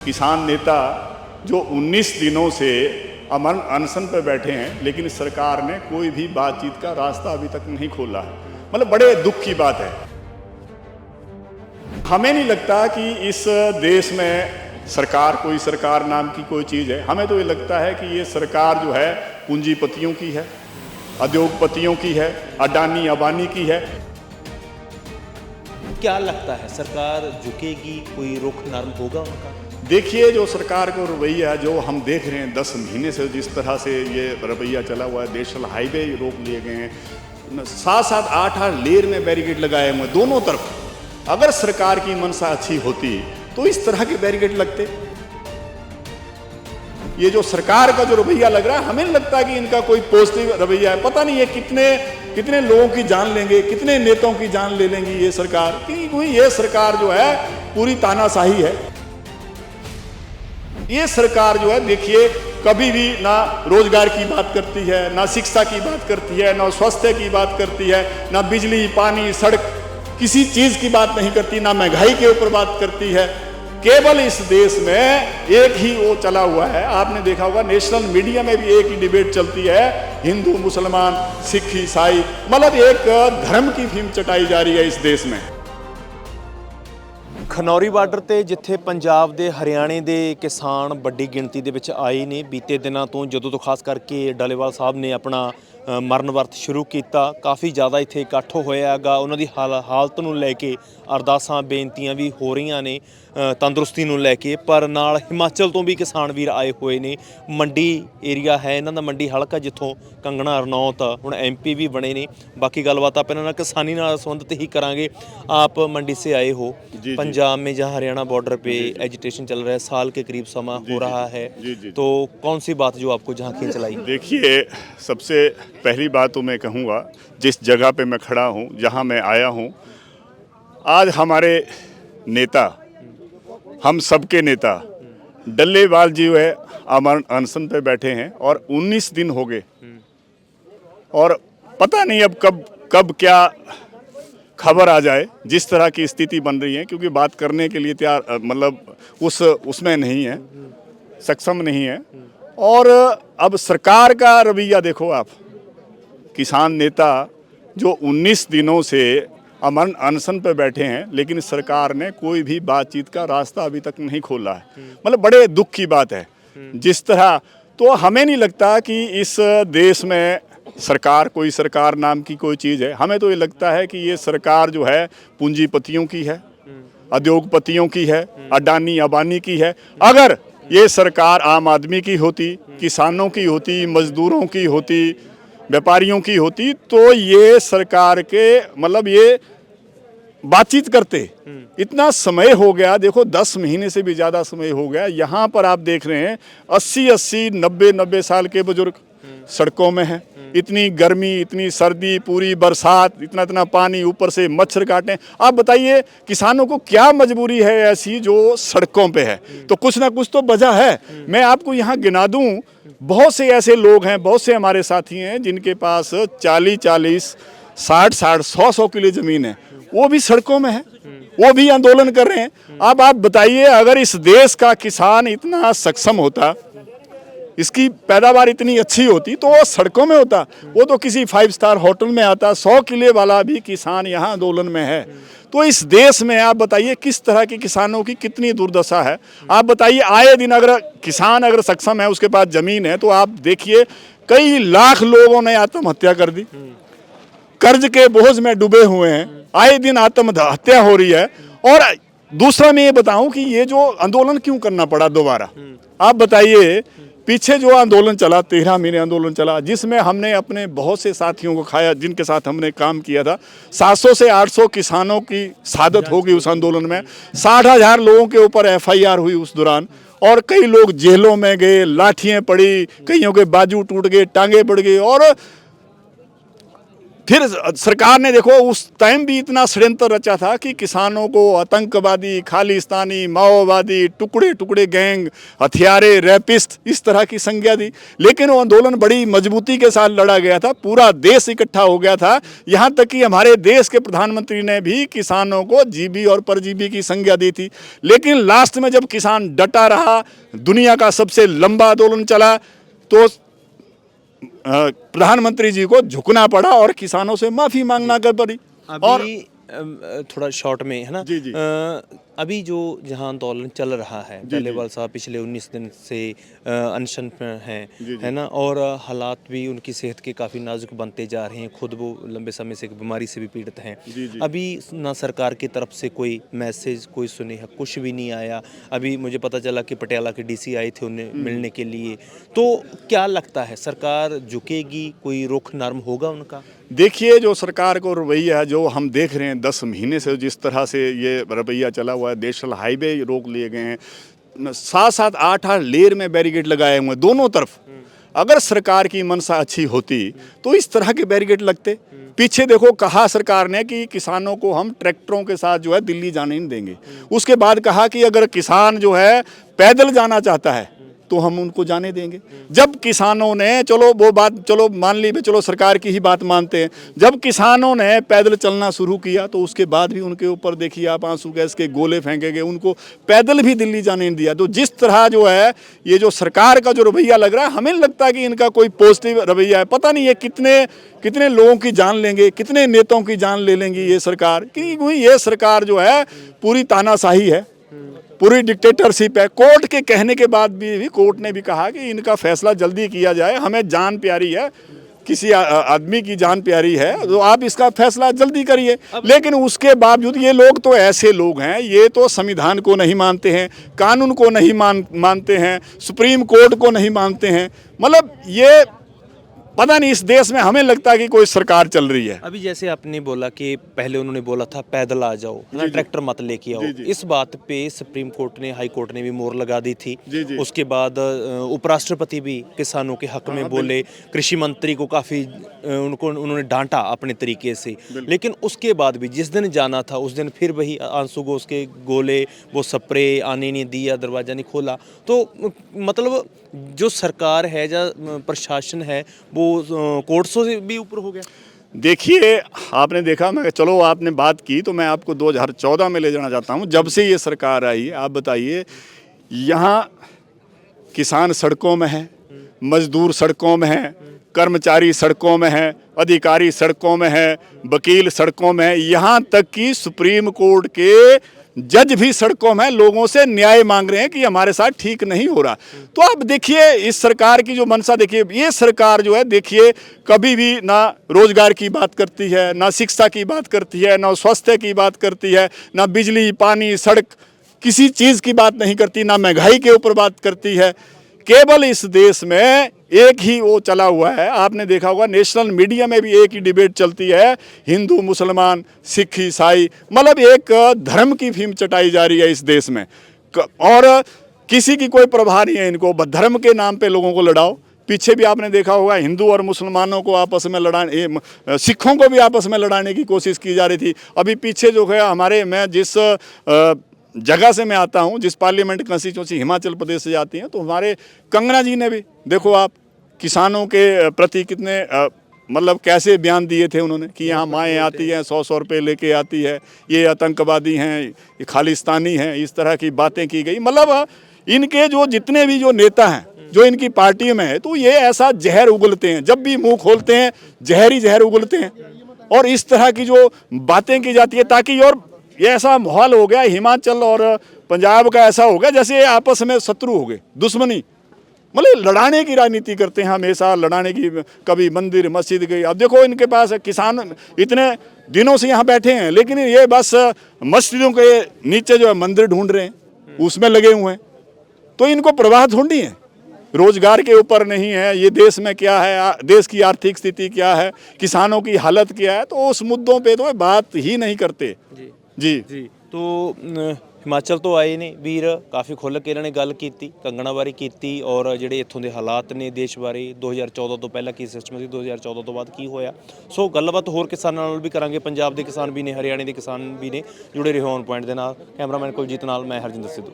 किसान नेता जो 19 दिनों से अमन अनशन पर बैठे हैं, लेकिन सरकार ने कोई भी बातचीत का रास्ता अभी तक नहीं खोला है। मतलब बड़े दुख की बात है। हमें नहीं लगता कि इस देश में सरकार नाम की कोई चीज़ है। हमें तो ये लगता है कि ये सरकार जो है पूंजीपतियों की है, उद्योगपतियों की है, अडानी अंबानी की है। क्या लगता है सरकार झुकेगी, कोई रुख नरम होगा उनका? देखिए, जो सरकार को रवैया जो हम देख रहे हैं 10 महीने से जिस तरह से ये रवैया चला हुआ है, नेशनल हाईवे रोक लिए गए हैं, 7-7, 8-8 लेयर में बैरिकेड लगाए हुए दोनों तरफ। अगर सरकार की मनसा अच्छी होती तो इस तरह के बैरिकेड लगते। ये जो सरकार का जो रवैया लग रहा है, हमें नहीं लगता कि इनका कोई पॉजिटिव रवैया है। पता नहीं ये कितने लोगों की जान लेंगे, कितने नेताओं की जान ले लेंगी ये सरकार। क्योंकि ये सरकार जो है पूरी तानाशाही है। ये सरकार जो है देखिए कभी भी ना रोजगार की बात करती है, ना शिक्षा की बात करती है, ना स्वास्थ्य की बात करती है, ना बिजली पानी सड़क किसी चीज की बात नहीं करती, ना महंगाई के ऊपर बात करती है। केवल इस देश में एक ही वो चला हुआ है। आपने देखा होगा नेशनल मीडिया में भी एक ही डिबेट चलती है, हिंदू मुसलमान सिख ईसाई, मतलब एक धर्म की फिल्म चटाई जा रही है इस देश में। ਖਨੌਰੀ ਬਾਰਡਰ ਤੇ ਜਿੱਥੇ ਪੰਜਾਬ ਦੇ ਹਰਿਆਣੇ ਦੇ ਕਿਸਾਨ ਵੱਡੀ ਗਿਣਤੀ ਦੇ ਵਿੱਚ ਆਏ ਨੇ ਬੀਤੇ ਦਿਨਾਂ ਤੋਂ, ਜਦੋਂ ਤੋਂ ਖਾਸ ਕਰਕੇ ਡਾਲੇਵਾਲ ਸਾਹਿਬ ਨੇ ਆਪਣਾ ਮਰਨ ਵਰਤ ਸ਼ੁਰੂ ਕੀਤਾ, ਕਾਫੀ ਜ਼ਿਆਦਾ ਇੱਥੇ ਇਕੱਠ ਹੋਇਆ ਹੈਗਾ। ਉਹਨਾਂ ਦੀ ਹਾਲਤ ਨੂੰ ਲੈ ਕੇ ਅਰਦਾਸਾਂ ਬੇਨਤੀਆਂ ਵੀ ਹੋ ਰਹੀਆਂ ਨੇ ਤੰਦਰੁਸਤੀ ਨੂੰ ਲੈ ਕੇ। ਪਰ ਨਾਲ ਹਿਮਾਚਲ ਤੋਂ ਵੀ ਕਿਸਾਨ ਵੀਰ ਆਏ ਹੋਏ ਨੇ। ਮੰਡੀ ਏਰੀਆ ਹੈ ਇਹਨਾਂ ਦਾ, ਮੰਡੀ ਹਲਕਾ ਜਿੱਥੋਂ ਕੰਗਣਾ ਰਣੌਤ ਹੁਣ MP ਵੀ ਬਣੇ ਨੇ। ਬਾਕੀ ਗੱਲਬਾਤ ਆਪਾਂ ਇਹਨਾਂ ਨਾਲ ਕਿਸਾਨੀ ਨਾਲ ਸੰਬੰਧਿਤ ही करांगे। आप मंडी से आए हो, पंजाब में जहाँ हरियाणा बॉर्डर पे एजिटेशन चल रहा है, साल के करीब समय हो रहा है, तो कौन सी बात जो आपको जहाँ खींच लाई? देखिए, सबसे पहली बात तो मैं कहूँगा, जिस जगह पे मैं खड़ा हूँ, जहाँ मैं आया हूँ, आज हमारे नेता, हम सबके नेता डल्लेवाल जी है अमन अनशन पे बैठे हैं और 19 दिन हो गए और पता नहीं अब कब क्या खबर आ जाए। जिस तरह की स्थिति बन रही है, क्योंकि बात करने के लिए तैयार मतलब उसमें नहीं है, सक्षम नहीं है। और अब सरकार का रवैया देखो आप। किसान नेता जो 19 दिनों से अमन अनशन पर बैठे हैं, लेकिन सरकार ने कोई भी बातचीत का रास्ता अभी तक नहीं खोला है। मतलब बड़े दुख की बात है। जिस तरह तो हमें नहीं लगता कि इस देश में सरकार नाम की कोई चीज़ है। हमें तो ये लगता है कि ये सरकार जो है पूंजीपतियों की है, उद्योगपतियों की है, अडानी अंबानी की है। अगर ये सरकार आम आदमी की होती, किसानों की होती, मजदूरों की होती, व्यापारियों की होती, तो ये सरकार के मतलब ये बातचीत करते। इतना समय हो गया, देखो 10 महीने से भी ज़्यादा समय हो गया। यहाँ पर आप देख रहे हैं 80-80, 90-90 साल के बुजुर्ग सड़कों में हैं। इतनी गर्मी, इतनी सर्दी, पूरी बरसात, इतना पानी, ऊपर से मच्छर काटे। आप बताइए किसानों को क्या मजबूरी है ऐसी जो सड़कों पे है? तो कुछ ना कुछ तो वजह है। मैं आपको यहाँ गिना दूँ, बहुत से ऐसे लोग हैं, बहुत से हमारे साथी हैं जिनके पास 40-40, 60-60, 100-100 किलो ज़मीन है, वो भी सड़कों में है, वो भी आंदोलन कर रहे हैं। अब आप बताइए, अगर इस देश का किसान इतना सक्षम होता, इसकी पैदावार इतनी अच्छी होती, तो वो सड़कों में होता। वो तो किसी 5 स्टार होटल में आता। 100 किले वाला भी किसान यहाँ आंदोलन में है। तो इस देश में आप बताइए किस तरह के किसानों की कितनी दुर्दशा है। आप बताइए, आए दिन अगर किसान अगर सक्षम है, उसके पास ज़मीन है, तो आप देखिए कई लाख लोगों ने आत्महत्या कर दी, कर्ज के बोझ में डूबे हुए हैं। आए दिन आत्महत्या हो रही है। और दूसरा मैं ये बताऊं कि ये जो आंदोलन क्यों करना पड़ा दोबारा, आप बताइए। पीछे जो आंदोलन चला, 13 महीने आंदोलन चला, जिसमें हमने अपने बहुत से साथियों को खाया, जिनके साथ हमने काम किया था। 700 से 800 किसानों की शहादत होगी उस आंदोलन में। 60,000 लोगों के ऊपर FIR हुई उस दौरान, और कई लोग जेलों में गए, लाठियाँ पड़ी, कईयों के बाजू टूट गए, टांगे बढ़ गई। और फिर सरकार ने देखो उस टाइम भी इतना षड्यंत्र रचा था कि किसानों को आतंकवादी, खालिस्तानी, माओवादी, टुकड़े टुकड़े गैंग, हथियारे, रैपिस्ट इस तरह की संज्ञा दी। लेकिन वो आंदोलन बड़ी मजबूती के साथ लड़ा गया था, पूरा देश इकट्ठा हो गया था। यहाँ तक कि हमारे देश के प्रधानमंत्री ने भी किसानों को जीबी और परजीबी की संज्ञा दी थी। लेकिन लास्ट में जब किसान डटा रहा, दुनिया का सबसे लंबा आंदोलन चला, तो प्रधानमंत्री जी को झुकना पड़ा और किसानों से माफी मांगना कर पड़ी। और अभी थोड़ा शॉर्ट में है ना, जी, जी। अभी जो जहां आंदोलन चल रहा है, डल्लेवाल साहब पिछले 19 दिन से अनशन पर हैं, है ना, और हालात भी उनकी सेहत के काफ़ी नाजुक बनते जा रहे हैं, खुद वो लंबे समय से एक बीमारी से भी पीड़ित हैं। जी, जी। अभी ना सरकार की तरफ से कोई मैसेज, कोई सुनेहा कुछ भी नहीं आया। अभी मुझे पता चला कि पटियाला के डीसी आए थे उन्हें मिलने के लिए। तो क्या लगता है, सरकार झुकेगी, कोई रुख नर्म होगा उनका? देखिए, जो सरकार को रवैया है, जो हम देख रहे हैं 10 महीने से जिस तरह से ये रवैया चला हुआ है, नेशनल हाईवे रोक लिए गए हैं, 7-7, 8-8 लेयर में बैरिकेड लगाए हुए हैं दोनों तरफ। अगर सरकार की मंशा अच्छी होती तो इस तरह के बैरिकेड लगते। पीछे देखो, कहा सरकार ने कि किसानों को हम ट्रैक्टरों के साथ जो है दिल्ली जाने नहीं देंगे। उसके बाद कहा कि अगर किसान जो है पैदल जाना चाहता है तो हम उनको जाने देंगे। जब किसानों ने, चलो वो बात चलो मान ली, चलो सरकार की ही बात मानते हैं, जब किसानों ने पैदल चलना शुरू किया तो उसके बाद भी उनके ऊपर देखिए आप आंसू गैस के गोले फेंके गए, उनको पैदल भी दिल्ली जाने नहीं दिया। तो जिस तरह जो है ये जो सरकार का जो रवैया लग रहा है, हमें लगता है कि इनका कोई पॉजिटिव रवैया है। पता नहीं ये कितने लोगों की जान लेंगे, कितने नेताओं की जान ले लेंगी ये सरकार, क्योंकि ये सरकार जो है पूरी तानाशाही है, पूरी डिक्टेटरशिप है। कोर्ट के कहने के बाद भी कोर्ट ने भी कहा कि इनका फैसला जल्दी किया जाए, हमें जान प्यारी है, किसी आदमी की जान प्यारी है, तो आप इसका फैसला जल्दी करिए। लेकिन उसके बावजूद ये लोग तो ऐसे लोग हैं, ये तो संविधान को नहीं मानते हैं, कानून को नहीं मानते हैं, सुप्रीम कोर्ट को नहीं मानते हैं। मतलब ये पता नहीं, इस देश में हमें लगता है कि कोई सरकार चल रही है। अभी जैसे आपने बोला कि पहले उन्होंने बोला था पैदल आ जाओ, ना ट्रैक्टर मत लेके आओ, इस बात पे सुप्रीम कोर्ट ने, हाई कोर्ट ने भी मोहर लगा दी थी। उसके बाद उपराष्ट्रपति भी किसानों के हक में बोले, कृषि मंत्री को काफ़ी उन्होंने डांटा अपने तरीके से। लेकिन उसके बाद भी जिस दिन जाना था उस दिन फिर वही आंसू घोष के गोले, वो स्प्रे, आने नहीं दिया, दरवाज़ा नहीं खोला। तो मतलब जो सरकार है, जो प्रशासन है, वो कोर्ट्सों से भी ऊपर हो गया। देखिए, आपने देखा, मैं चलो आपने बात की तो मैं आपको 2014 में ले जाना चाहता हूँ, जब से ये सरकार आई है। आप बताइए, यहाँ किसान सड़कों में है, मजदूर सड़कों में है, कर्मचारी सड़कों में है, अधिकारी सड़कों में है, वकील सड़कों में है, यहाँ तक कि सुप्रीम कोर्ट के जज भी सड़कों में लोगों से न्याय मांग रहे हैं कि हमारे साथ ठीक नहीं हो रहा। तो आप देखिए इस सरकार की जो मंशा देखिए, ये सरकार जो है देखिए कभी भी ना रोजगार की बात करती है, ना शिक्षा की बात करती है, ना स्वास्थ्य की बात करती है, ना बिजली, पानी, सड़क, किसी चीज़ की बात नहीं करती, ना महंगाई के ऊपर बात करती है। केवल इस देश में एक ही वो चला हुआ है, आपने देखा होगा नेशनल मीडिया में भी एक ही डिबेट चलती है, हिंदू, मुसलमान, सिख, ईसाई, मतलब एक धर्म की फीम चटाई जा रही है इस देश में। और किसी की कोई परवाह नहीं है इनको, धर्म के नाम पे लोगों को लड़ाओ। पीछे भी आपने देखा होगा हिंदू और मुसलमानों को आपस में लड़ाने, सिखों को भी आपस में लड़ाने की कोशिश की जा रही थी। अभी पीछे जो है हमारे, मैं जिस जगह से मैं आता हूं, जिस पार्लियामेंट कंस्टिट्यूंसी हिमाचल प्रदेश से आती हैं, तो हमारे कंगना जी ने भी देखो आप किसानों के प्रति कितने मतलब कैसे बयान दिए थे उन्होंने कि यहाँ माएँ आती हैं 100-100 रुपये लेके आती है, ये आतंकवादी हैं, ये खालिस्तानी हैं, इस तरह की बातें की गई। मतलब इनके जो जितने भी जो नेता हैं जो इनकी पार्टी में है, तो ये ऐसा जहर उगलते हैं, जब भी मुंह खोलते हैं जहर ही जहर उगलते हैं। और इस तरह की जो बातें की जाती है, ताकि और ये ऐसा माहौल हो गया हिमाचल और पंजाब का, ऐसा हो गया जैसे आपस में शत्रु हो गए, दुश्मनी, मतलब लड़ाने की राजनीति करते हैं हमेशा, लड़ाने की। कभी मंदिर मस्जिद गई, अब देखो इनके पास किसान इतने दिनों से यहाँ बैठे हैं, लेकिन ये बस मस्जिदों के नीचे जो है मंदिर ढूंढ रहे हैं, उसमें लगे हुए हैं। तो इनको प्रवाह थोड़ी है, रोजगार के ऊपर नहीं है, ये देश में क्या है, देश की आर्थिक स्थिति क्या है, किसानों की हालत क्या है, तो उस मुद्दों पे तो बात ही नहीं करते। जी जी। तो ਹਿਮਾਚਲ ਤੋਂ ਆਏ ਨੇ ਵੀਰ, ਕਾਫੀ ਖੁੱਲ੍ਹ ਕੇ ਇਹਨਾਂ ਨੇ ਗੱਲ ਕੀਤੀ, ਕੰਗਣਾ ਬਾਰੇ ਕੀਤੀ ਔਰ ਜਿਹੜੇ ਇੱਥੋਂ ਦੇ ਹਾਲਾਤ ਨੇ ਦੇਸ਼ ਬਾਰੇ, 2014 ਤੋਂ ਪਹਿਲਾਂ ਕੀ ਸਿਸਟਮ ਸੀ, 2014 ਤੋਂ ਬਾਅਦ ਕੀ ਹੋਇਆ। ਸੋ ਗੱਲਬਾਤ ਹੋਰ ਕਿਸਾਨਾਂ ਨਾਲ ਵੀ ਕਰਾਂਗੇ, ਪੰਜਾਬ ਦੇ ਕਿਸਾਨ ਵੀ ਨੇ, ਹਰਿਆਣੇ ਦੇ ਕਿਸਾਨ ਵੀ ਨੇ। ਜੁੜੇ ਰਹੋ ਔਨ ਪੁਆਇੰਟ ਦੇ ਨਾਲ। ਕੈਮਰਾਮੈਨ ਕੁਲਜੀਤ ਨਾਲ ਮੈਂ ਹਰਜਿੰਦਰ ਸਿੱਧੂ।